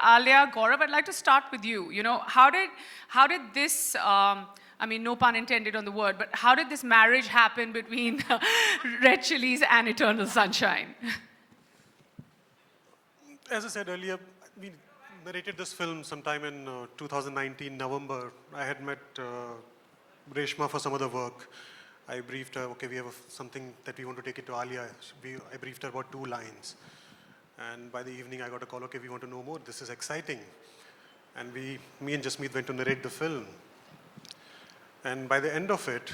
Alia, Gaurav, I'd like to start with you. You know, how did this, I mean, no pun intended on the word, but how did this marriage happen between Red Chillies and Eternal Sunshine? As I said earlier, we narrated this film sometime in 2019, November. I had met Reshma for some other work. I briefed her, okay, we have something that we want to take it to Alia. I briefed her about 2 lines. And by the evening, I got a call, okay, we want to know more. This is exciting. And me and Jasmeet went to narrate the film. And by the end of it,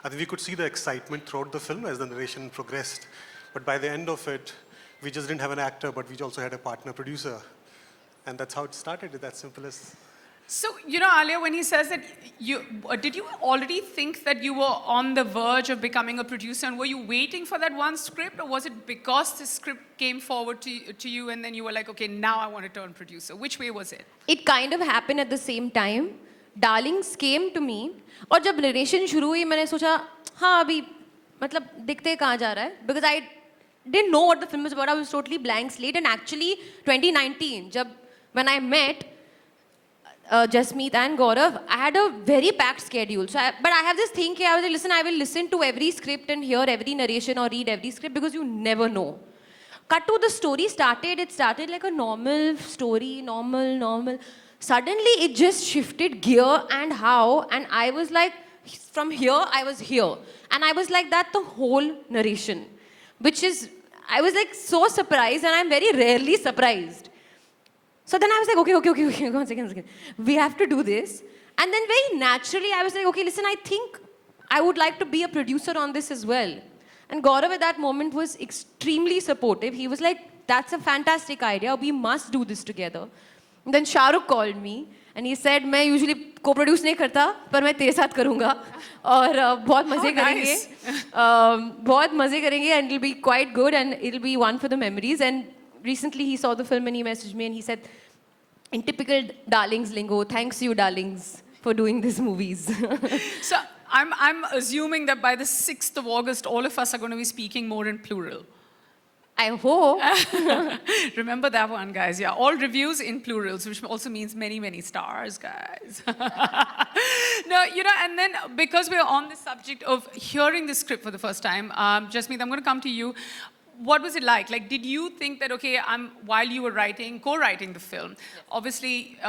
I think we could see the excitement throughout the film as the narration progressed. But by the end of it, we just didn't have an actor, but we also had a partner producer. And that's how it started, that simple as... So, you know, Alia, when he says that, did you already think that you were on the verge of becoming a producer? And were you waiting for that one script? Or was it because the script came forward to you and then you were like, okay, now I want to turn producer? Which way was it? It kind of happened at the same time. Darlings came to me. और जब narration शुरू हुई, मैंने सोचा, हाँ अभी मतलब दिखते कहाँ जा रहा है? Because I didn't know what the film was about. I was totally blank slate. And actually, 2019, when I met Jasmeet and Gaurav, I had a very packed schedule. But I have this thing here. I was like, listen, I will listen to every script and hear every narration or read every script because you never know. Cut to the story started. It started like a normal story, normal. Suddenly, it just shifted gear and how. And I was like, from here, I was here. And I was like that the whole narration. Which is, I was like so surprised, and I'm very rarely surprised. So then I was like, okay, one second. We have to do this. And then very naturally, I was like, okay, listen, I think I would like to be a producer on this as well. And Gaurav at that moment was extremely supportive. He was like, that's a fantastic idea. We must do this together. And then Shah Rukh called me and he said, मैं usually co-produce नहीं करता, पर मैं तेरे साथ करूँगा और बहुत मज़े करेंगे, बहुत मज़े करेंगे, and it'll be quite good and it'll be one for the memories. And recently he saw the film and he messaged me and he said, in typical Darlings lingo, thanks you, Darlings, for doing these movies. So I'm assuming that by the 6th of August, all of us are going to be speaking more in plural. I hope. Remember that one, guys. Yeah, all reviews in plurals, which also means many, many stars, guys. No, you know, and then because we're on the subject of hearing the script for the first time, Jasmeet, I'm going to come to you. What was it like? Like, did you think that, okay, while you were co-writing the film, obviously,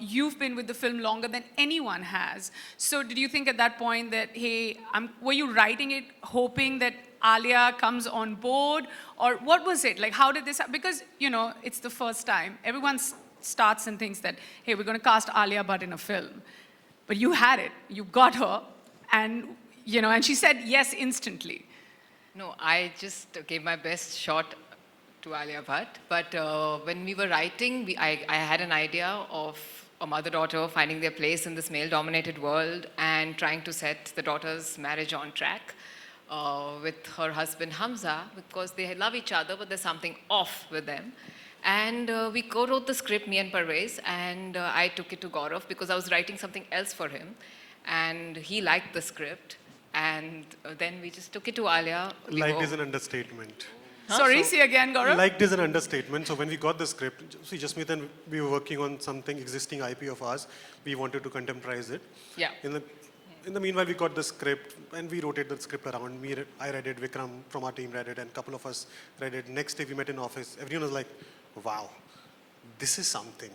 you've been with the film longer than anyone has. So did you think at that point that, hey, were you writing it hoping that Alia comes on board? Or what was it? Like, how did this happen? Because, you know, it's the first time. Everyone starts and thinks that, hey, we're going to cast Alia Bhatt in a film. But you had it. You got her. And, you know, and she said yes instantly. No, I just gave my best shot to Alia Bhatt. But when we were writing, I had an idea of a mother-daughter finding their place in this male-dominated world and trying to set the daughter's marriage on track with her husband Hamza, because they love each other, but there's something off with them. And we co-wrote the script, me and Parvez, and I took it to Gaurav because I was writing something else for him. And he liked the script. And then we just took it to Alia. Liked is an understatement. Sorry, see again, Gaurav? Liked is an understatement. So when we got the script, see, Jasmeet and we were working on something existing IP of ours. We wanted to contemporize it. Yeah. In the meanwhile, we got the script and we rotated the script around. I read it, Vikram from our team read it, and a couple of us read it. Next day we met in office. Everyone was like, wow, this is something.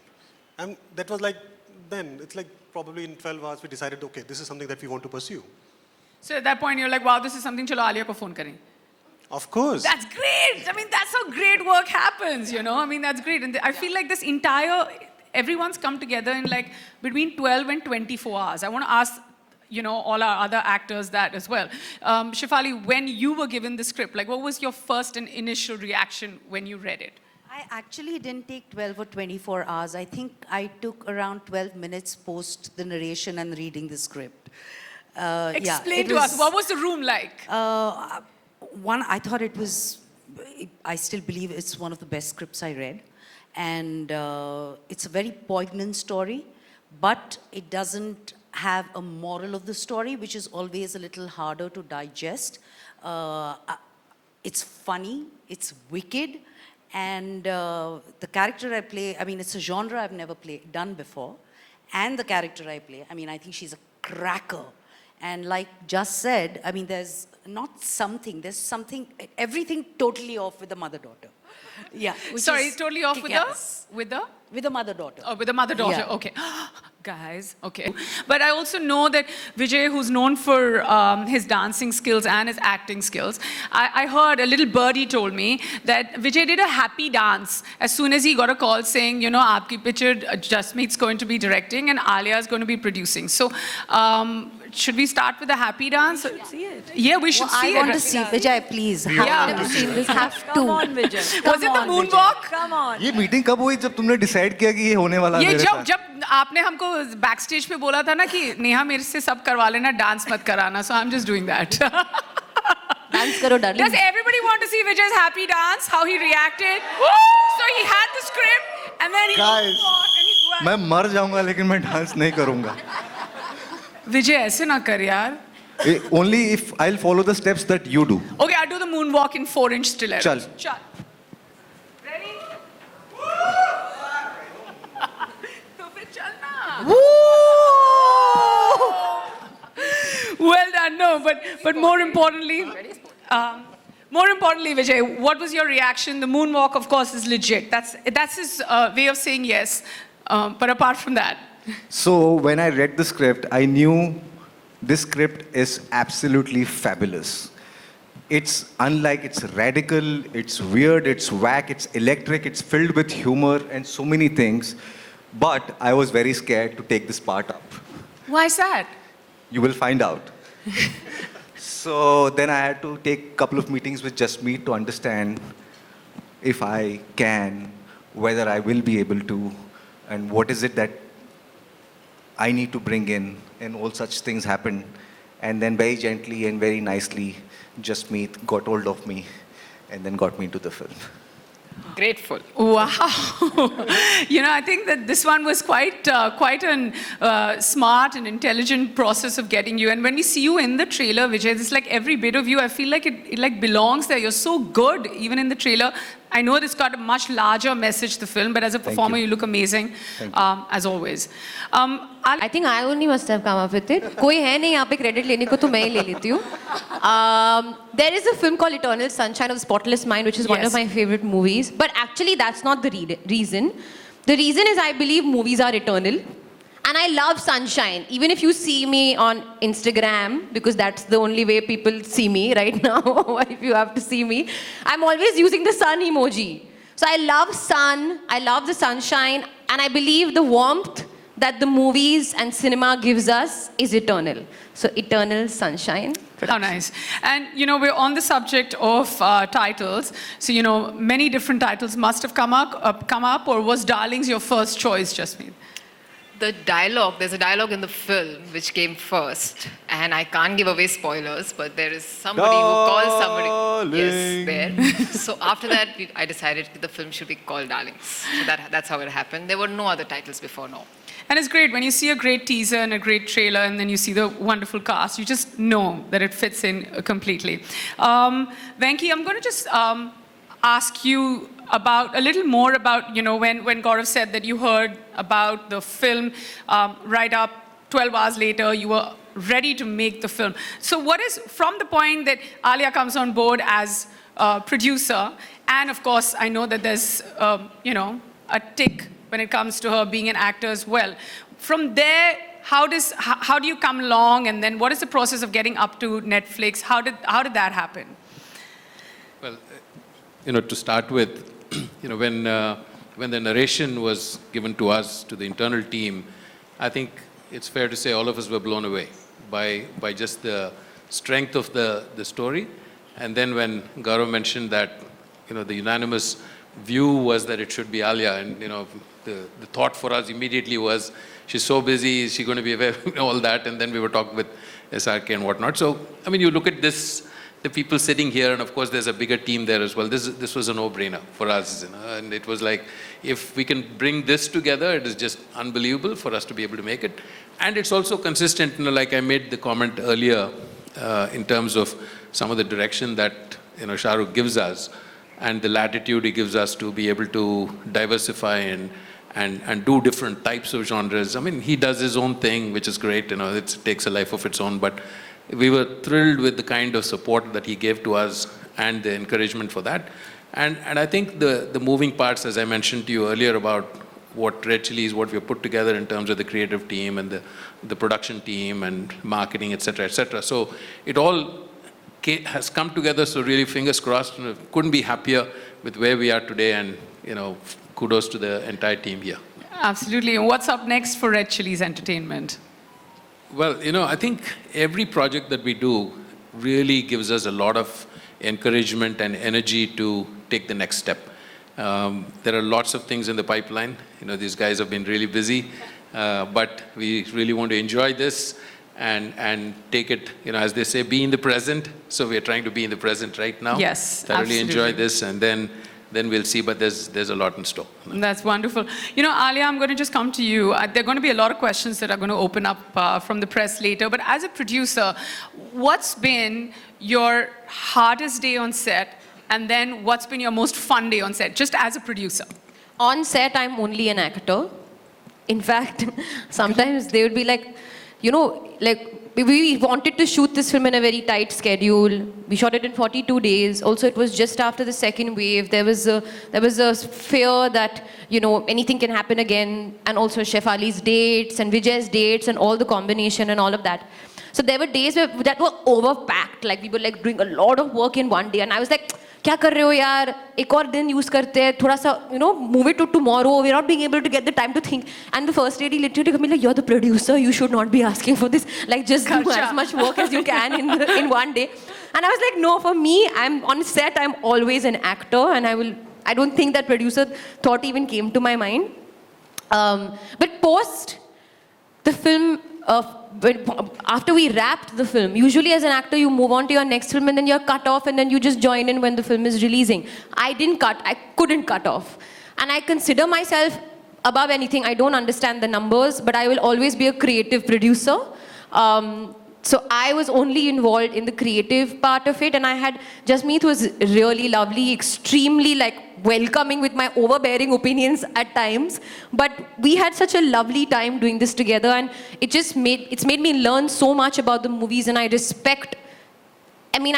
And that was like, then, it's like probably in 12 hours we decided, okay, this is something that we want to pursue. So at that point, you're like, wow, this is something, chalo Alia ko phone kare. Of course. That's great. I mean, that's how great work happens, you know. I mean, that's great. And I feel like this everyone's come together in like between 12 and 24 hours. I want to ask, you know, all our other actors that as well. Shefali, when you were given the script, like what was your first and initial reaction when you read it? I actually didn't take 12 or 24 hours. I think I took around 12 minutes post the narration and reading the script. Explain to us, what was the room like? I thought it was, I still believe it's one of the best scripts I read. And it's a very poignant story, but it doesn't have a moral of the story, which is always a little harder to digest. It's funny, it's wicked, And the character I play, I mean, it's a genre I've never done before. And the character I play, I mean, I think she's a cracker. And like just said, I mean, there's there's something, everything totally off with the mother-daughter. Yeah. Sorry, totally off with the? With the mother-daughter. Oh, with the mother-daughter, Yeah. okay. Guys, okay. But I also know that Vijay, who's known for his dancing skills and his acting skills, I heard, a little birdie told me that Vijay did a happy dance as soon as he got a call saying, you know, aapki picture, Jasmeet's going to be directing and Alia is going to be producing. So, should we start with a happy dance? See it. Yeah, we should see I it. want to see, Vijay, please. Yeah. Never seen this. Have to. Come on, Vijay. Was it the moonwalk? Come on. ये meeting कब हुई जब तुमने decide किया कि ये होने वाला है ये मेरे साथ? जब आपने हमको बैक स्टेज पे बोला था ना कि नेहा मेरे से सब करवा लेना, डांस मत कराना, so I'm just doing that. Dance karo, darling. Does everybody want to see Vijay's happy dance? How he reacted? So he had the script and then he Guys, walked and he swung. मैं मर जाऊंगा लेकिन मैं dance नहीं करूंगा. Vijay ऐसे ना कर यार. Only if I'll follow the steps that you do. Okay, I'll do the moonwalk in 4-inch stilettos. Chal. Ready? तो फिर चलना. Well done. No, but more importantly, Vijay, what was your reaction? The moonwalk, of course, is legit. That's his way of saying yes. But apart from that, So when I read the script, I knew this script is absolutely fabulous. It's unlike, it's radical, it's weird, it's whack, it's electric, it's filled with humor and so many things. But I was very scared to take this part up. why is that? You will find out. So then I had to take a couple of meetings with Jasmeet to understand if I can, whether I will be able to, and what is it that I need to bring in, and all such things happened. And then very gently and very nicely, Jasmeet got hold of me and then got me into the film. Grateful. Wow. I think that this one was quite an smart and intelligent process of getting you. And when we see you in the trailer, Vijay, it's like every bit of you, I feel like it like belongs there. You're so good, even in the trailer. I know this got a much larger message, the film, but as a performer, you look amazing, as always. I think I only must have come up with it. कोई है नहीं यहाँ पे credit लेने को तो मैं ही ले लेती हूँ. There is a film called Eternal Sunshine of the Spotless Mind, which is one of my favorite movies. But actually, that's not the reason. The reason is I believe movies are eternal. And I love sunshine. Even if you see me on Instagram, because that's the only way people see me right now, if you have to see me, I'm always using the sun emoji. So I love sun, I love the sunshine, and I believe the warmth that the movies and cinema gives us is eternal. So eternal sunshine. How nice. And, we're on the subject of titles. So, many different titles must have come up, or was Darlings your first choice, Jasmeet? There's a dialogue in the film which came first, and I can't give away spoilers, but there is somebody who calls somebody. Yes, there. So after that, I decided the film should be called Darlings. So that's how it happened. There were no other titles before, no. And it's great when you see a great teaser and a great trailer, and then you see the wonderful cast. You just know that it fits in completely. Venki, I'm going to just ask you a little more about, when Gaurav said that you heard about the film right up 12 hours later, you were ready to make the film. So what is, from the point that Alia comes on board as producer, and of course, I know that there's, a tick when it comes to her being an actor as well. From there, how do you come along, and then what is the process of getting up to Netflix? How did that happen? Well, to start with, when the narration was given to us, to the internal team, I think it's fair to say all of us were blown away by just the strength of the story. And then when Gaurav mentioned that, the unanimous view was that it should be Alia, and the thought for us immediately was, she's so busy, is she going to be aware, all that, and then we were talking with SRK and whatnot. So, you look at this, the people sitting here, and of course there's a bigger team there as well. This was a no-brainer for us, and it was like, if we can bring this together, it is just unbelievable for us to be able to make it. And it's also consistent, like I made the comment earlier, in terms of some of the direction that, Shah Rukh gives us. and the latitude he gives us to be able to diversify and do different types of genres. I mean, he does his own thing, which is great, you know, it takes a life of its own, but we were thrilled with the kind of support that he gave to us and the encouragement for that. And I think the moving parts, as I mentioned to you earlier about what Red Chilli is, what we have put together in terms of the creative team and the production team and marketing, et cetera, et cetera. So it all has come together, so really fingers crossed, and couldn't be happier with where we are today, and you know, kudos to the entire team here. Absolutely. And what's up next for Red Chilli's entertainment? Well, you know, I think every project that we do really gives us a lot of encouragement and energy to take the next step. There are lots of things in the pipeline. You know, these guys have been really busy, but we really want to enjoy this and take it, you know, as they say, be in the present. So we are trying to be in the present right now. Yes, thoroughly absolutely. enjoy this, and then we'll see, but there's a lot in store. That's wonderful. You know, Alia, I'm going to just come to you. There are going to be a lot of questions that are going to open up from the press later, but as a producer, what's been your hardest day on set, and then what's been your most fun day on set, just as a producer? On set, I'm only an actor. In fact, sometimes they would be like, you know, like, we wanted to shoot this film in a very tight schedule. We shot it in 42 days. Also, it was just after the second wave. There was a fear that, you know, anything can happen again. And also Chef Ali's dates and Vijay's dates and all the combination and all of that. So there were days that were overpacked. Like, we were like doing a lot of work in one day. And I was like, क्या कर रहे हो यार, एक और दिन use करते हैं, थोड़ा सा, you know, move it to tomorrow. We're not being able to get the time to think. And the first lady literally told me like, you're the producer, you should not be asking for this. Like, just do as much work as you can in one day. And I was like, no, for me, I'm on set, I'm always an actor, and I don't think that producer thought even came to my mind. But post the film, after we wrapped the film, usually as an actor you move on to your next film and then you're cut off and then you just join in when the film is releasing. I couldn't cut off. And I consider myself above anything. I don't understand the numbers, but I will always be a creative producer. So I was only involved in the creative part of it, and I had Jasmeet was really lovely, extremely like welcoming with my overbearing opinions at times. But we had such a lovely time doing this together, and it's made me learn so much about the movies, and I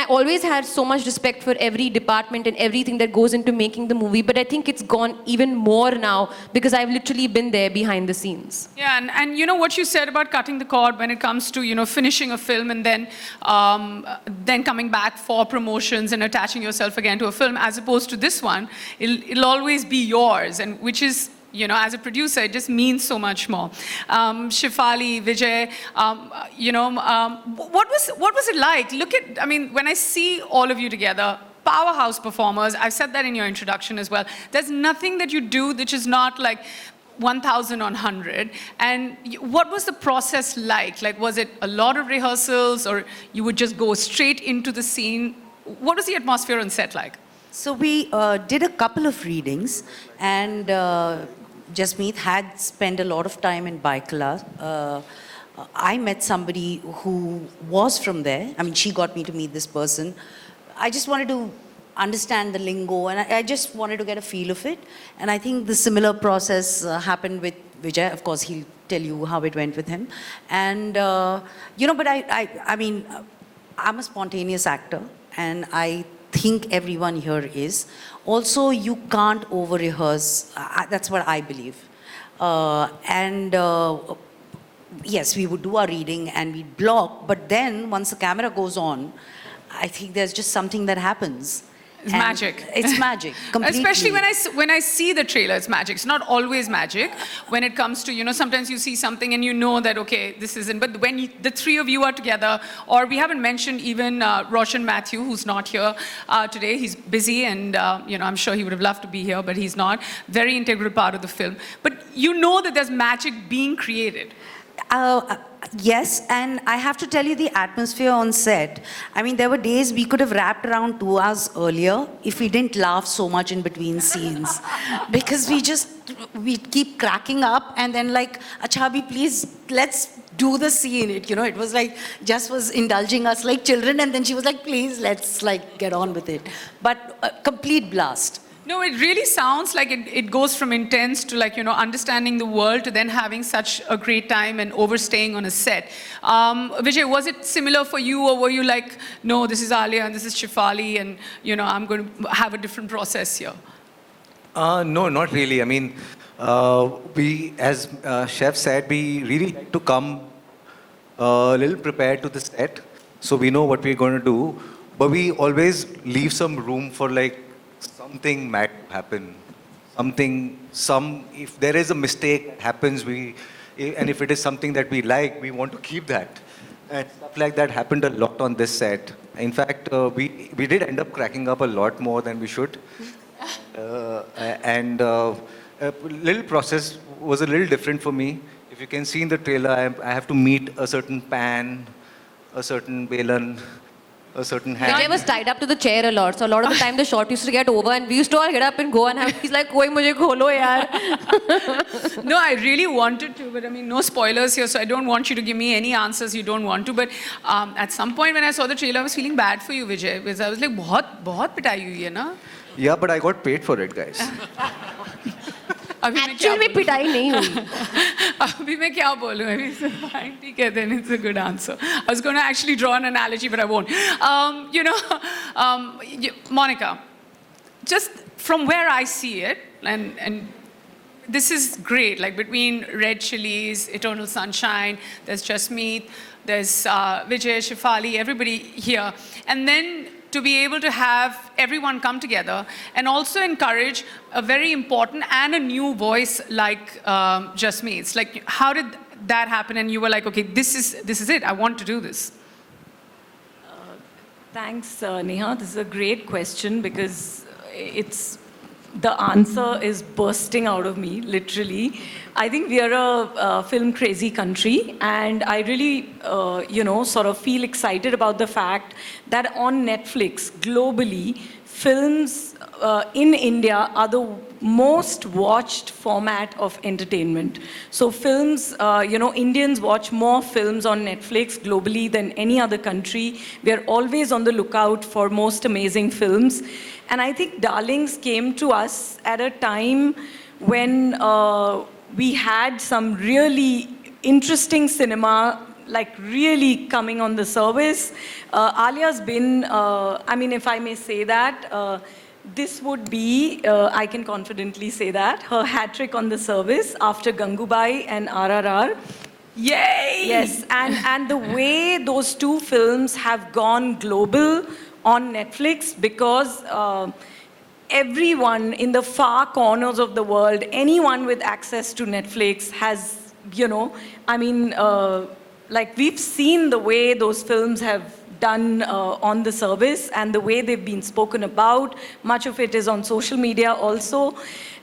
always had so much respect for every department and everything that goes into making the movie, but I think it's gone even more now because I've literally been there behind the scenes. Yeah, and you know what you said about cutting the cord when it comes to, you know, finishing a film and then coming back for promotions and attaching yourself again to a film, as opposed to this one, it'll always be yours, and which is, you know, as a producer, it just means so much more. Shefali, Vijay, you know, what was it like? When I see all of you together, powerhouse performers, I've said that in your introduction as well. There's nothing that you do which is not like 1,000 on 100. And what was the process like? Like, was it a lot of rehearsals, or you would just go straight into the scene? What was the atmosphere on set like? So we did a couple of readings, and Jasmeet had spent a lot of time in Baikala. I met somebody who was from there. I mean, she got me to meet this person. I just wanted to understand the lingo, and I just wanted to get a feel of it. And I think the similar process happened with Vijay. Of course, he'll tell you how it went with him. And, you know, but I mean, I'm a spontaneous actor, and I think everyone here is. Also, you can't over-rehearse. That's what I believe. Yes, we would do our reading and we'd block, but then once the camera goes on, I think there's just something that happens. It's magic. It's magic, completely. Especially when I see the trailer, it's magic. It's not always magic. When it comes to, you know, sometimes you see something and you know that, okay, this isn't. But when the three of you are together, or we haven't mentioned even Roshan Matthew, who's not here today. He's busy, and you know, I'm sure he would have loved to be here, but he's not. Very integral part of the film. But you know that there's magic being created. Yes, and I have to tell you the atmosphere on set. I mean, there were days we could have wrapped around 2 hours earlier if we didn't laugh so much in between scenes. Because we keep cracking up and then like, Acha, Abhi, please, let's do the scene. It was like, just was indulging us like children, and then she was like, please, let's like get on with it. But a complete blast. No, it really sounds like it goes from intense to like, understanding the world to then having such a great time and overstaying on a set. Vijay, was it similar for you, or were you like, no, this is Alia and this is Shefali and, I'm going to have a different process here? No, not really. I mean, we, as Chef said, we really like to come a little prepared to the set, so we know what we're going to do. But we always leave some room for like something might happen. If there is a mistake that happens, and if it is something that we like, we want to keep that. And stuff like that happened a lot on this set. In fact, we did end up cracking up a lot more than we should. And little process was a little different for me. If you can see in the trailer, I have to meet a certain pan, a certain belan, a certain hand. Vijay was tied up to the chair a lot, so a lot of the time the shot used to get over and we used to all get up and go, and he's like, koi mujhe kholo yaar. No, I really wanted to, but I mean, no spoilers here, so I don't want you to give me any answers you don't want to. But at some point when I saw the trailer, I was feeling bad for you, Vijay, because I was like, bahut pitai hui hai na? Yeah, but I got paid for it, guys. Actually में पिटाई नहीं हुई. अभी मैं क्या बोलूँ? अभी fine, ठीक है, then it's a good answer. I was going to actually draw an analogy, but I won't. Monica, just from where I see it, and this is great, like between Red Chilies, Eternal Sunshine, there's Jasmeet, there's Vijay, Shefali, everybody here. And then to be able to have everyone come together and also encourage a very important and a new voice like Jasmeet. It's like, how did that happen? And you were like, okay, this is it. I want to do this. Thanks, Neha. This is a great question because the answer is bursting out of me, literally. I think we are a film crazy country, and I really, sort of feel excited about the fact that on Netflix, globally, films in India are the most watched format of entertainment. So films, Indians watch more films on Netflix globally than any other country. We are always on the lookout for most amazing films. And I think Darlings came to us at a time when we had some really interesting cinema, like really coming on the service. Alia's been, if I may say that, this would be, I can confidently say that, her hat trick on the service after Gangubai and RRR. Yay! Yes, and the way those two films have gone global on Netflix, because everyone in the far corners of the world, anyone with access to Netflix has, like we've seen the way those films have done on the service and the way they've been spoken about. Much of it is on social media also.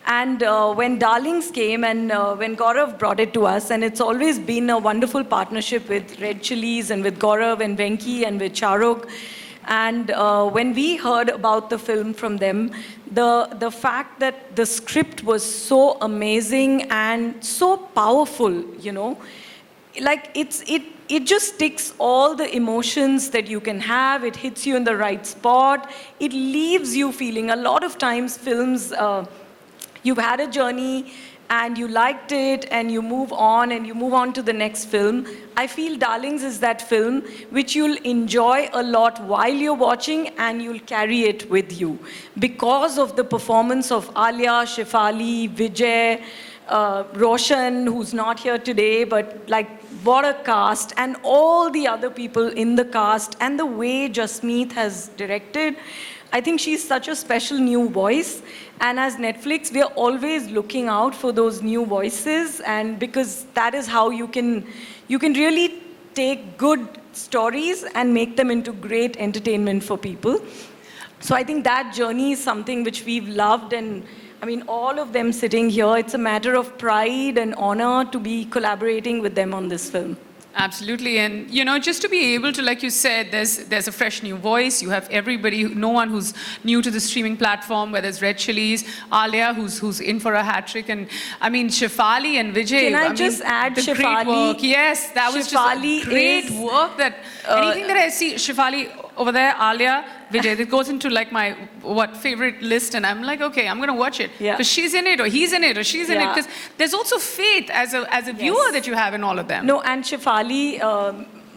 And when Darlings came and when Gaurav brought it to us, and it's always been a wonderful partnership with Red Chilies and with Gaurav and Venki and with Charuk. And when we heard about the film from them, the fact that the script was so amazing and so powerful, like it just ticks all the emotions that you can have. It hits you in the right spot. It leaves you feeling. A lot of times films, you've had a journey and you liked it and you move on to the next film. I feel Darlings is that film which you'll enjoy a lot while you're watching, and you'll carry it with you because of the performance of Alia, Shefali, Vijay, Roshan, who's not here today, but like what a cast, and all the other people in the cast, and the way Jasmeet has directed. I think she's such a special new voice. And as Netflix, we are always looking out for those new voices, and because that is how you can really take good stories and make them into great entertainment for people. So I think that journey is something which we've loved, and all of them sitting here, it's a matter of pride and honor to be collaborating with them on this film. Absolutely, and just to be able to, like you said, there's a fresh new voice. You have everybody, no one who's new to the streaming platform, whether it's Red Chillies, Alia, who's in for a hat trick, and I mean Shefali and Vijay. Can I just add the Shefali? Great work. Yes, that was Shefali just great is, work. That anything that I see, Shefali over there, Alia, Vijay, it goes into like my favorite list, and I'm like, okay, I'm gonna watch it because she's in it, or he's in it, or she's in it. Because there's also faith as a viewer that you have in all of them. No, and Shefali,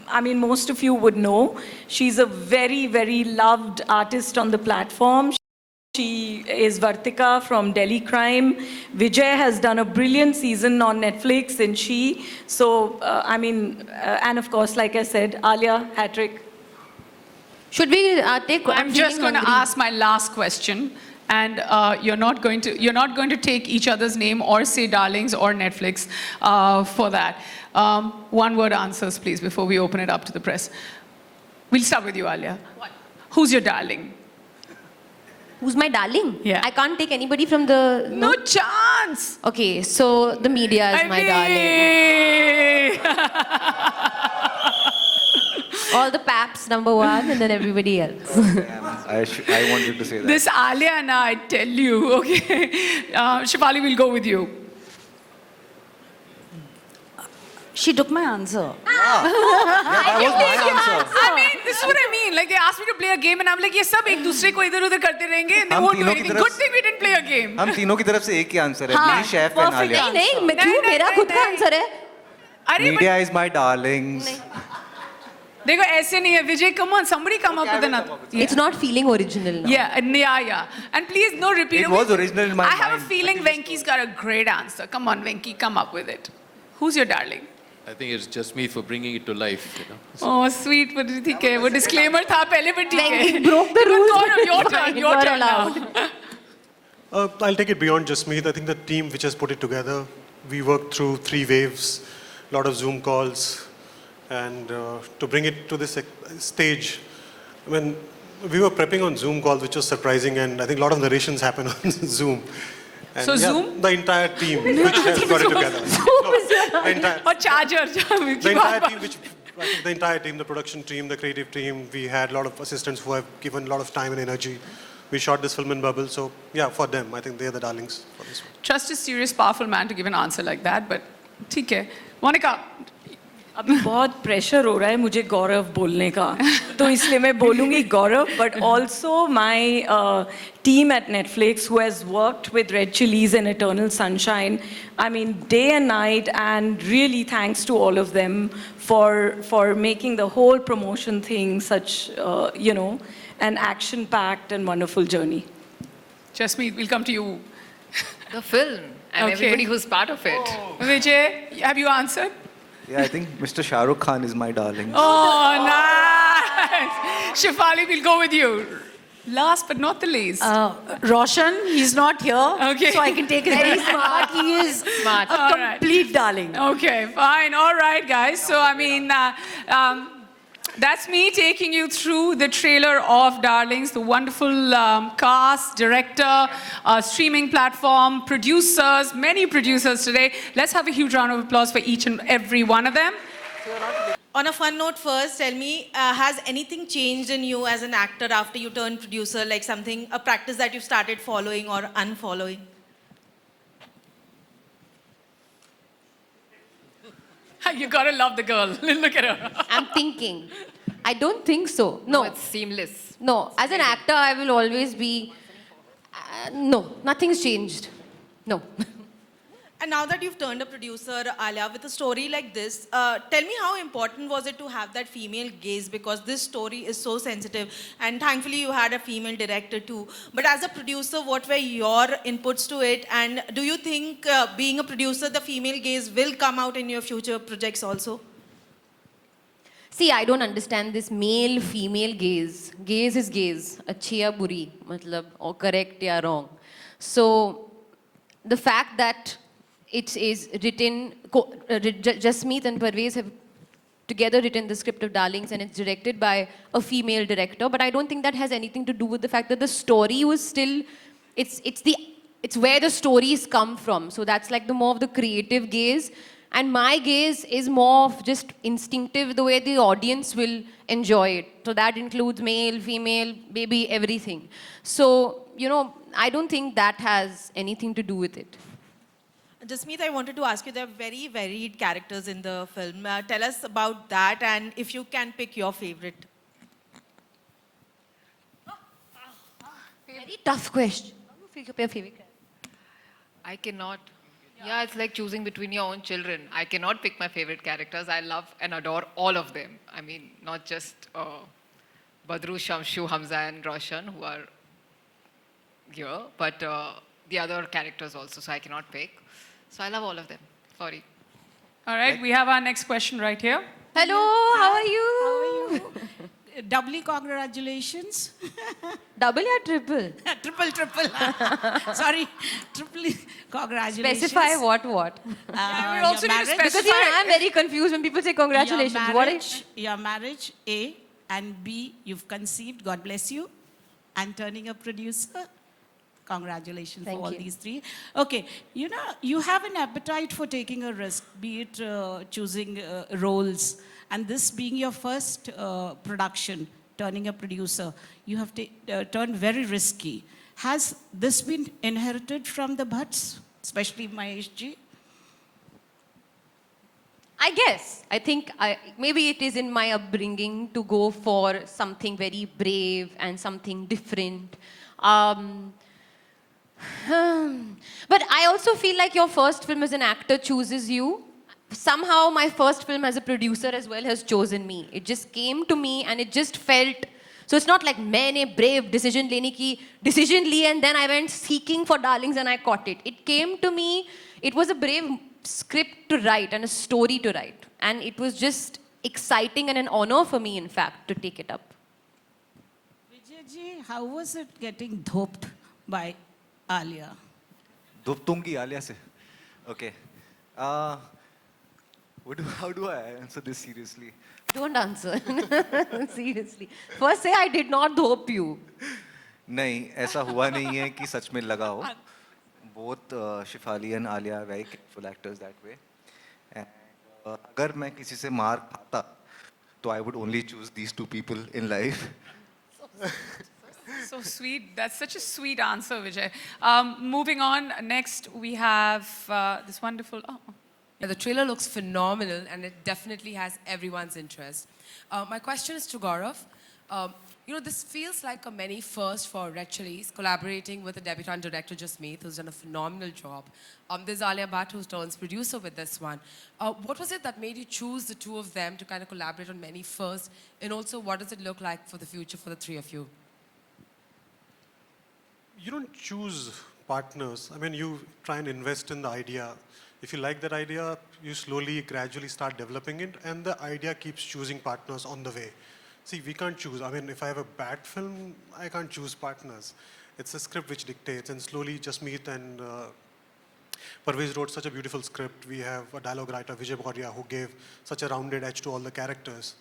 I mean, most of you would know, she's a very, very loved artist on the platform. She is Vartika from Delhi Crime. Vijay has done a brilliant season on Netflix in She. So, I mean, and of course, like I said, Alia, hat-trick. Should we take? I'm just going to hungry. ask my last question, and you're not going to take each other's name or say darlings or Netflix for that. One-word answers, please, before we open it up to the press. We'll start with you, Alia. What? Who's your darling? Who's my darling? Yeah. I can't take anybody from the. No chance. Okay, so the media is my darling. All the paps, number one, and then everybody else. I wanted to say that. This Alia and I tell you, okay. Shefali, we'll go with you. She took my answer. That was my answer. I mean, this is what I mean. Like, they asked me to play a game, and I'm like, ये सब एक दूसरे को इधर-उधर करते रहेंगे, and they won't do anything. Good thing we didn't play a game. हम तीनों की तरफ से एक ही आंसर है. Me, Chef and Alia. नहीं, क्यों मेरा खुद का आंसर है? अरे, Media is my darlings. देखो ऐसे नहीं है. Vijay, come on, somebody come up with another. It's not feeling original now. Yeah. And please, no repeat. It was original in my I have a mind. feeling Venki's got a great answer. Come on, Venki, come up with it. Who's your darling? I think it's just me for bringing it to life, Oh, sweet. But ठीक है, वो disclaimer था पहले भी ठीक है. Venki broke the rules. Gaurav, your turn now. I'll take it beyond just me. I think the team which has put it together, we worked through 3 waves, a lot of Zoom calls, and to bring it to this stage, I mean, we were prepping on Zoom calls, which was surprising, and I think a lot of narrations happen on Zoom. And So Zoom? The entire team which has got it together. The entire, और charger. the entire team, I think the entire team, the production team, the creative team, we had a lot of assistants who have given a lot of time and energy. We shot this film in bubble, so yeah, for them, I think they're the darlings for this one. Trust a serious, powerful man to give an answer like that, but ठीक है. Monica, अभी बहुत pressure हो रहा है मुझे गौरव बोलने का तो इसलिए मैं बोलूँगी गौरव but also my team at Netflix who has worked with Red Chillies and Eternal Sunshine, I mean day and night, and really thanks to all of them for making the whole promotion thing such an action-packed and wonderful journey. Jasmeet, we'll come to you. The film and everybody who's part of it. Vijay, have you answered? Yeah, I think Mr. Shah Rukh Khan is my darling. Oh, nice. Shefali, we'll go with you. Last but not the least. Roshan, he's not here, Okay. so I can take his very smart. He is Smart. a complete darling. Okay, fine. All right, guys. So, I mean, that's me taking you through the trailer of Darlings, the wonderful cast, director, streaming platform, producers, many producers today. Let's have a huge round of applause for each and every one of them. On a fun note first, tell me, has anything changed in you as an actor after you turned producer, like something, a practice that you started following or unfollowing? You gotta love the girl. Look at her. I'm thinking. I don't think so. No. It's seamless. No. As an actor, I will always be. No. Nothing's changed. No. And now that you've turned a producer, Alia, with a story like this, tell me how important was it to have that female gaze, because this story is so sensitive, and thankfully you had a female director too. But as a producer, what were your inputs to it, and do you think being a producer, the female gaze will come out in your future projects also? See, I don't understand this male-female gaze. Gaze is gaze. Achhi ya buri, matlab, or correct ya wrong. So, the fact that it is written, Jasmeet and Parvez have together written the script of Darlings, and it's directed by a female director, but I don't think that has anything to do with the fact that the story was still, it's where the stories come from. So that's like the more of the creative gaze. And my gaze is more of just instinctive, the way the audience will enjoy it. So that includes male, female, baby, everything. So, you know, I don't think that has anything to do with it. Jasmeet, I wanted to ask you, there are very varied characters in the film. Tell us about that, and if you can pick your favorite. Very tough question. Pick up your favorite character. I cannot. Yeah, it's like choosing between your own children. I cannot pick my favorite characters. I love and adore all of them. I mean, not just Badru, Shamshu, Hamza, and Roshan, who are here, but the other characters also. So I cannot pick. So I love all of them. Sorry. All right, we have our next question right here. Hello, how are you? How are you? Doubly congratulations. Double or triple? Triple. Sorry, triple congratulations. Specify what? We also need to Because specify. you know, I'm very confused when people say congratulations. Your marriage, A, and B, you've conceived, God bless you, and turning a producer. Congratulations Thank for all you. these three. Okay, you know, you have an appetite for taking a risk, be it choosing roles, and this being your first production, turning a producer, you have turned very risky. Has this been inherited from the Bhatts, especially Mahesh ji? I guess. I think maybe it is in my upbringing to go for something very brave and something different. But I also feel like your first film as an actor chooses you. Somehow my first film as a producer as well has chosen me. It just came to me and it just felt. So it's not like maine brave decision li and then I went seeking for darlings and I caught it. It came to me. It was a brave script to write and a story to write. And it was just exciting and an honor for me, in fact, to take it up. Vijay ji, how was it getting doped by Alia? Duptungi Alia se. Okay. How do I answer this seriously? Don't answer. Seriously. First say I did not dope you. नहीं ऐसा हुआ नहीं है कि सच में लगा हो. Both Shefali and Alia are very capable actors that way. And अगर मैं किसी से मार खाता तो I would only choose these two people in life. So sweet. That's such a sweet answer, Vijay. Moving on, next we have this wonderful. Yeah, the trailer looks phenomenal and it definitely has everyone's interest. My question is to Gaurav. You know, this feels like a many first for Red Chillies, collaborating with the debutant director Jasmeet, who's done a phenomenal job. There's Alia Bhatt, who turns producer with this one. What was it that made you choose the two of them to kind of collaborate on many first? And also, what does it look like for the future for the three of you? You don't choose partners. I mean, you try and invest in the idea. If you like that idea, you slowly, gradually start developing it, and the idea keeps choosing partners on the way. See, we can't choose. I mean, if I have a bad film, I can't choose partners. It's a script which dictates, and slowly Jasmeet and Parvez wrote such a beautiful script. We have a dialogue writer, Vijay Bhatt, who gave such a rounded edge to all the characters.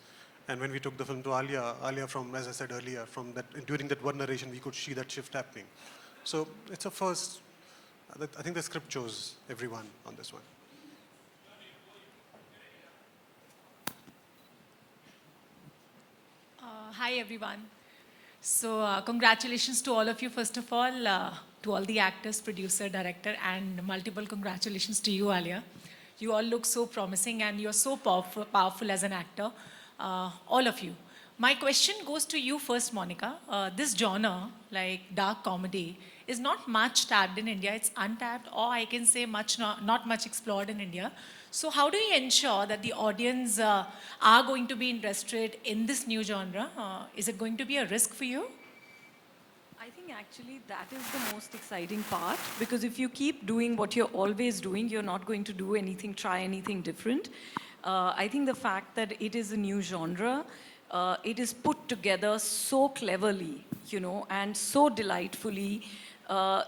And when we took the film to Alia from, as I said earlier, from that, during that one narration, we could see that shift happening. So it's a first. I think the script chose everyone on this one. Hi, everyone. So congratulations to all of you, first of all, to all the actors, producer, director, and multiple congratulations to you, Alia. You all look so promising and you're so powerful as an actor, all of you. My question goes to you first, Monica. This genre, like dark comedy, is not much tapped in India. It's untapped, or I can say not much explored in India. So how do you ensure that the audience are going to be interested in this new genre? Is it going to be a risk for you? I think actually that is the most exciting part, because if you keep doing what you're always doing, you're not going to do anything, try anything different. I think the fact that it is a new genre, it is put together so cleverly, you know, and so delightfully.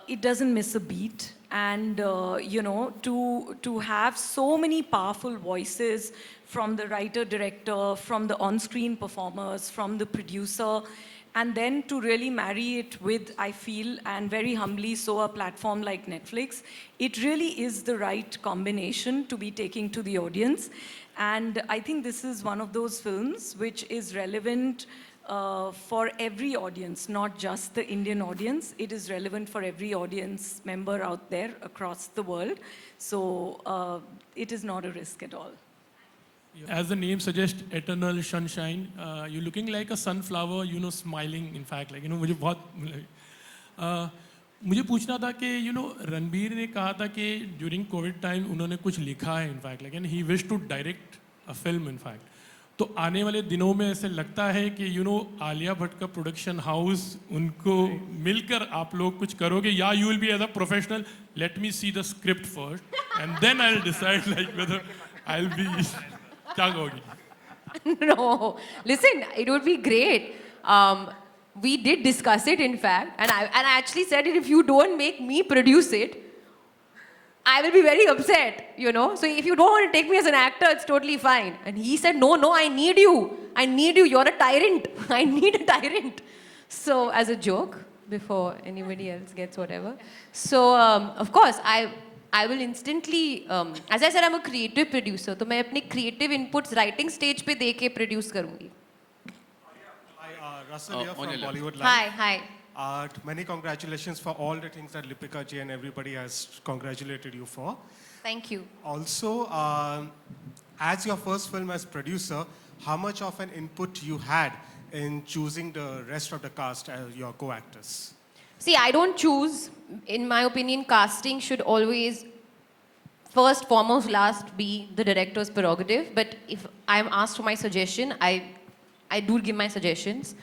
It doesn't miss a beat. And, you know, to have so many powerful voices from the writer-director, from the on-screen performers, from the producer, and then to really marry it with, I feel, and very humbly so, a platform like Netflix, it really is the right combination to be taking to the audience. And I think this is one of those films which is relevant for every audience, not just the Indian audience. It is relevant for every audience member out there across the world. So it is not a risk at all. As the name suggests, eternal sunshine. You're looking like a sunflower, smiling. In fact, मुझे बहुत मुझे पूछना था कि रणबीर ने कहा था कि during COVID time उन्होंने कुछ लिखा है. In fact, and he wished to direct a film. In fact, तो आने वाले दिनों में ऐसे लगता है कि आलिया भट्ट का प्रोडक्शन हाउस उनको मिलकर आप लोग कुछ करोगे, या you will be as a professional. Let me see the script first, and then I'll decide whether I'll be. No, listen, it would be great. We did discuss it, in fact, and I actually said it, if you don't make me produce it, I will be very upset, So if you don't want to take me as an actor, it's totally fine. And he said, no, I need you. You're a tyrant. I need a tyrant. So as a joke, before anybody else gets whatever. So, of course, I will instantly, as I said, I'm a creative producer. So मैं अपने creative inputs writing stage पे दे के produce करूँगी. Hi, Russell here from Bollywood. Hi. Many congratulations for all the things that Lipika ji and everybody has congratulated you for. Thank you. Also, as your first film as producer, how much of an input you had in choosing the rest of the cast as your co-actors? See, I don't choose. In my opinion, casting should always, first, foremost, last, be the director's prerogative. But if I'm asked for my suggestion, I do give my suggestions.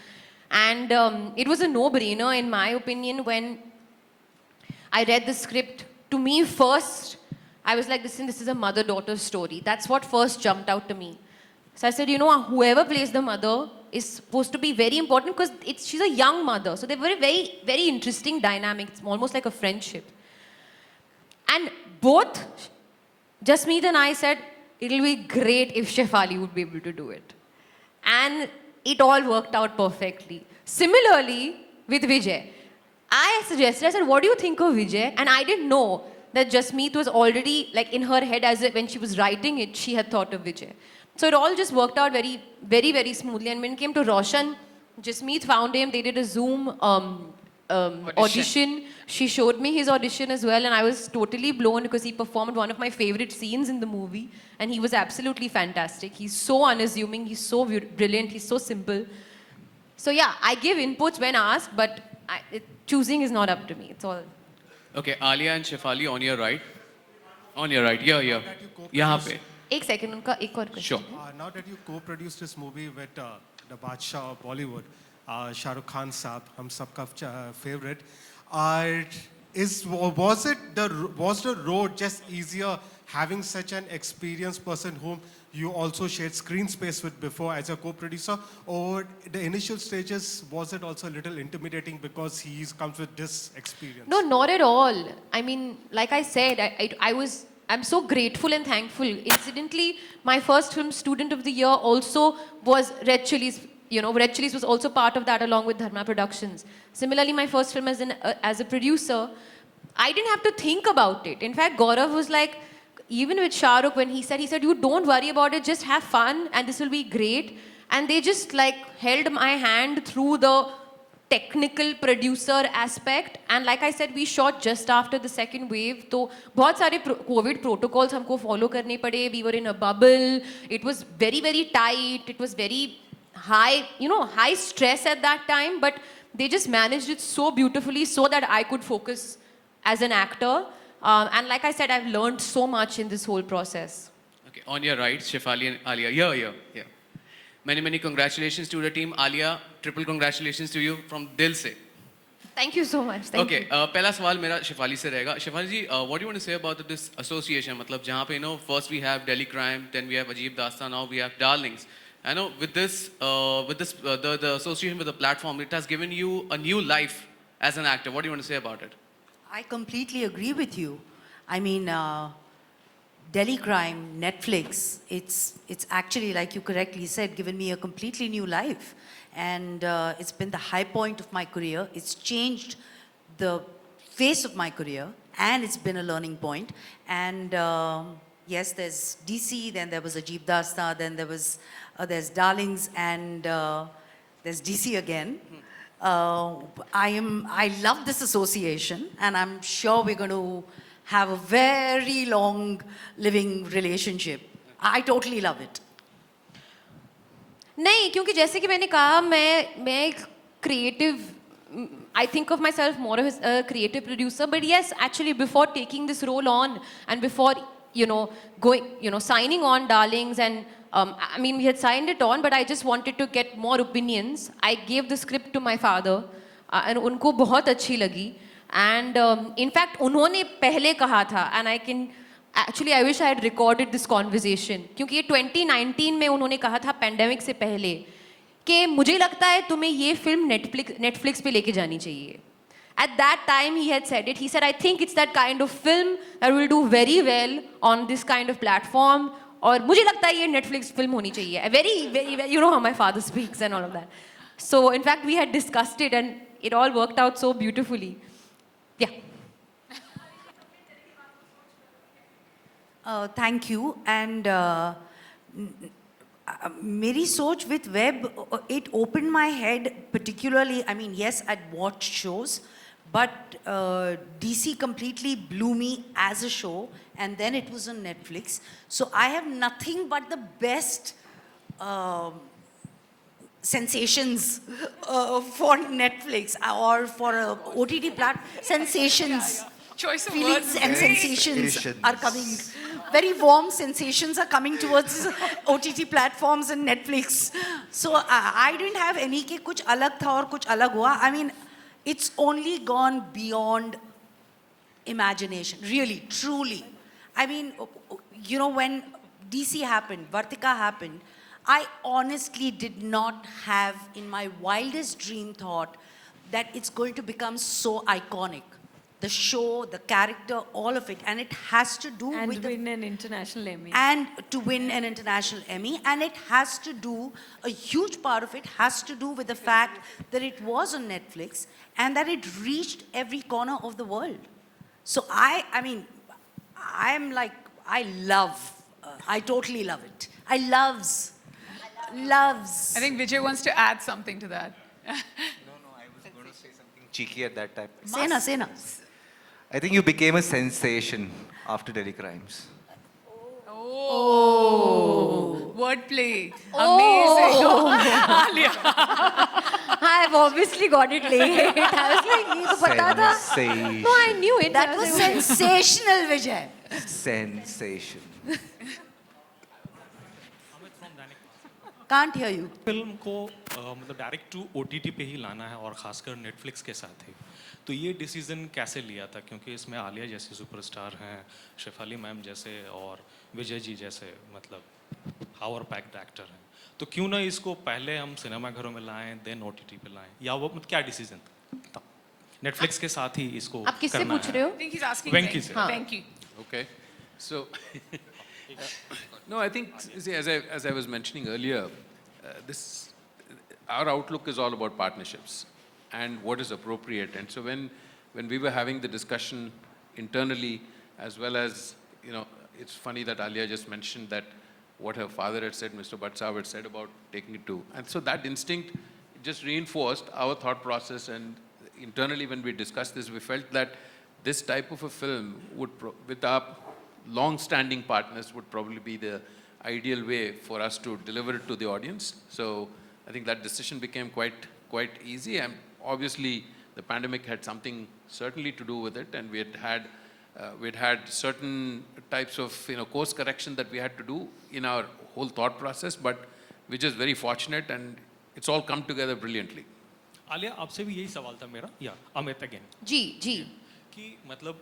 And it was a no-brainer, in my opinion, when I read the script. To me, first, I was like, listen, this is a mother-daughter story. That's what first jumped out to me. So I said, whoever plays the mother is supposed to be very important because she's a young mother. So they're very, very interesting dynamic. It's almost like a friendship. And both Jasmeet and I said, it'll be great if Shefali would be able to do it. And it all worked out perfectly. Similarly, with Vijay. I said, what do you think of Vijay? And I didn't know that Jasmeet was already, in her head, when she was writing it, she had thought of Vijay. So it all just worked out very, very, very smoothly. And when it came to Roshan, Jasmeet found him. They did a Zoom audition. She showed me his audition as well. And I was totally blown because he performed one of my favorite scenes in the movie. And he was absolutely fantastic. He's so unassuming. He's so brilliant. He's so simple. So yeah, I give inputs when asked, but choosing is not up to me. It's all. Okay, Alia and Shefali on your right. On your right. Yeah. Yahan pe. एक second उनका एक और Sure. Now that you co-produced this movie with the Badshah of Bollywood, Shah Rukh Khan Saab, hum sabka favorite, was the road just easier having such an experienced person whom you also shared screen space with before as a co-producer, or the initial stages was it also a little intimidating because he comes with this experience? No, not at all. I mean, like I said, I'm so grateful and thankful. Incidentally, my first film, Student of the Year, also was Red Chillies. Red Chillies was also part of that along with Dharma Productions. Similarly, my first film as a producer, I didn't have to think about it. In fact, Gaurav was like, even with Shah Rukh, when he said, you don't worry about it, just have fun and this will be great. And they just held my hand through the technical producer aspect, and like I said, we shot just after the second wave, so बहुत सारे COVID protocols हमको follow करने पड़े. We were in a bubble. It was very, very tight. It was very high, high stress at that time, but they just managed it so beautifully so that I could focus as an actor. And like I said, I've learned so much in this whole process. Okay, on your right, Shefali and Alia. Yeah. Many congratulations to the team. Alia, triple congratulations to you from Dil Se. Thank you so much. Thank you. पहला सवाल मेरा शेफाली से रहेगा. शेफाली जी, what do you want to say about this association? मतलब जहाँ पे first we have Delhi Crime, then we have Ajeeb Dastan, now we have Darlings. I know with this, the association with the platform, it has given you a new life as an actor. What do you want to say about it? I completely agree with you. I mean, Delhi Crime, Netflix, it's actually, like you correctly said, given me a completely new life. and it's been the high point of my career. It's changed the face of my career, and it's been a learning point. And yes, there's DC, then there was Ajib Dasta, then there's Darlings, and there's DC again. I love this association, and I'm sure we're going to have a very long living relationship. I totally love it. नहीं, क्योंकि जैसे कि मैंने कहा, मैं एक creative, I think of myself more as a creative producer, but yes, actually before taking this role on and before, signing on Darlings, and I mean, we had signed it on, but I just wanted to get more opinions. I gave the script to my father, and उनको बहुत अच्छी लगी. And in fact, उन्होंने पहले कहा था, and I wish I had recorded this conversation, क्योंकि ये 2019 में उन्होंने कहा था, pandemic से पहले, कि मुझे लगता है तुम्हें ये फिल्म Netflix पे लेके जानी चाहिए. At that time, he had said it. He said, I think it's that kind of film that will do very well on this kind of platform. और मुझे लगता है ये Netflix film होनी चाहिए. Very, you know how my father speaks and all of that. So, in fact, we had discussed it, and it all worked out so beautifully. Yeah. Thank you. And मेरी सोच with web, it opened my head particularly. I mean, yes, I'd watched shows, but DC completely blew me as a show, and then it was on Netflix. So I have nothing but the best sensations for Netflix or for a OTT platform. Sensations. Choice of Feelings words. and sensations are coming. Very warm sensations are coming towards OTT platforms and Netflix. So I didn't have any ke kuch alag tha aur kuch alag hua. I mean, it's only gone beyond imagination, really, truly. I mean, when DC happened, Vartika happened, I honestly did not have in my wildest dream thought that it's going to become so iconic. The show, the character, all of it. And it has to do And with... win an international Emmy. And to win an international Emmy. And it has to do, a huge part of it has to do with the fact that it was on Netflix and that it reached every corner of the world. So I totally love it. Loves. I think Vijay wants to add something to that. No, I was going to say something cheeky at that time. Say na. I think you became a sensation after Delhi Crimes. Oh, wordplay. Amazing. Alia. I've obviously got it late. I was like, ये तो पता था. Sensation. No, I knew it. That was sensational, Vijay. Sensation. Can't hear you. Film को मतलब direct to OTT पे ही लाना है और खासकर नेटफ्लिक्स के साथ ही, तो ये डिसीजन कैसे लिया था? क्योंकि इसमें आलिया जैसे सुपरस्टार हैं, शेफाली मैम जैसे और विजय जी जैसे मतलब पावर पैक्ड एक्टर हैं, तो क्यों ना इसको पहले हम सिनेमाघरों में लाएं देन OTT पे लाएं, या वो मतलब क्या डिसीजन था? नेटफ्लिक्स के साथ ही इसको आप किससे पूछ रहे हो? I think he's asking वेंकी से. Venki. Okay. So, no, I think, see, as I was mentioning earlier, our outlook is all about partnerships and what is appropriate. And so when we were having the discussion internally, as well as, it's funny that Alia just mentioned that what her father had said, Mr. Bhatt Sahab had said about taking it to. And so that instinct just reinforced our thought process. And internally, when we discussed this, we felt that this type of a film would, with our long-standing partners, would probably be the ideal way for us to deliver it to the audience. So I think that decision became quite easy. And obviously, the pandemic had something certainly to do with it, and we'd had certain types of course correction that we had to do in our whole thought process, but we're just very fortunate, and it's all come together brilliantly. Alia, आपसे भी यही सवाल था मेरा, या Amit again जी कि मतलब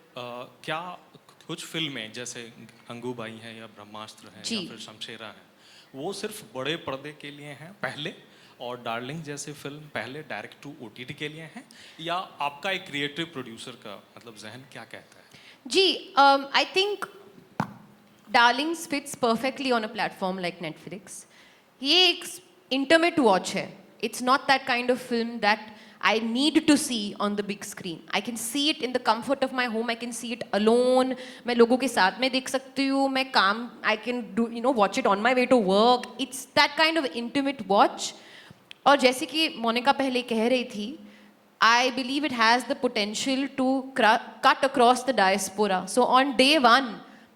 क्या कुछ फिल्में जैसे गंगूबाई हैं या ब्रह्मास्त्र हैं या फिर शमशेरा हैं, वो सिर्फ बड़े पर्दे के लिए हैं पहले, और डार्लिंग जैसे फिल्म पहले डायरेक्ट टू OTT के लिए हैं, या आपका एक क्रिएटिव प्रोड्यूसर का मतलब जहन क्या कहता है? जी, I think Darlings fits perfectly on a platform like Netflix. ये एक intimate watch है. It's not that kind of film that I need to see on the big screen. I can see it in the comfort of my home. I can see it alone. मैं लोगों के साथ में देख सकती हूँ. मैं काम, I can do, watch it on my way to work. It's that kind of intimate watch. और जैसे कि मोनिका पहले कह रही थी, I believe it has the potential to cut across the diaspora. So on day one,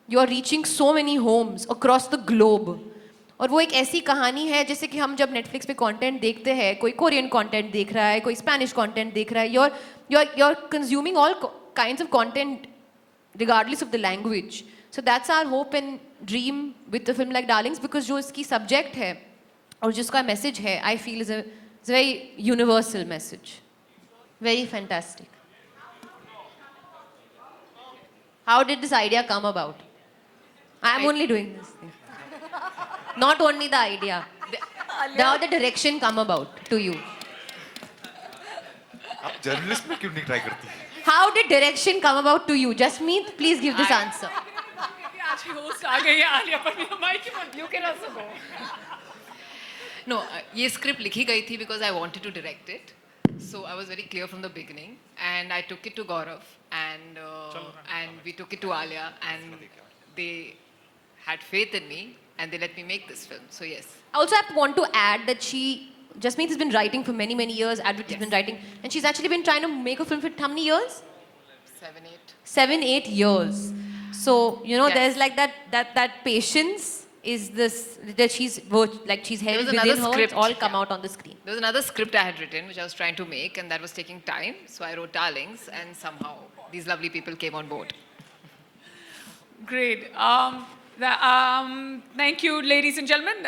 you're reaching so many homes across the globe. और वो एक ऐसी कहानी है जैसे कि हम जब नेटफ्लिक्स पे कंटेंट देखते हैं, कोई कोरियन कंटेंट देख रहा है, कोई स्पेनिश कंटेंट देख रहा है, you're consuming all kinds of content regardless of the language. So that's our hope and dream with a film like Darlings, because जो इसकी subject है और जिसका message है, I feel is a very universal message. Very fantastic. How did this idea come about? I'm only doing this thing. Not only the idea. How the direction come about to you? आप journalist में क्यों नहीं try करती? How did direction come about to you? Jasmeet, please give this answer. आज host आ गई है आलिया पर mic मत, you can also go. No, ये script लिखी गई थी because I wanted to direct it. So I was very clear from the beginning, and I took it to Gaurav, and we took it to Alia, and they had faith in me, and they let me make this film. So yes. Also, I want to add that Jasmeet has been writing for many, many years. Advait has been writing, and she's actually been trying to make a film for how many years? 7, 8. 7, 8 years. So Yes. there's like that patience is this that she's held was within another her. script, It's all come out on the screen. There was another script I had written, which I was trying to make, and that was taking time. So I wrote Darlings, and somehow these lovely people came on board. Great. Thank you, ladies and gentlemen.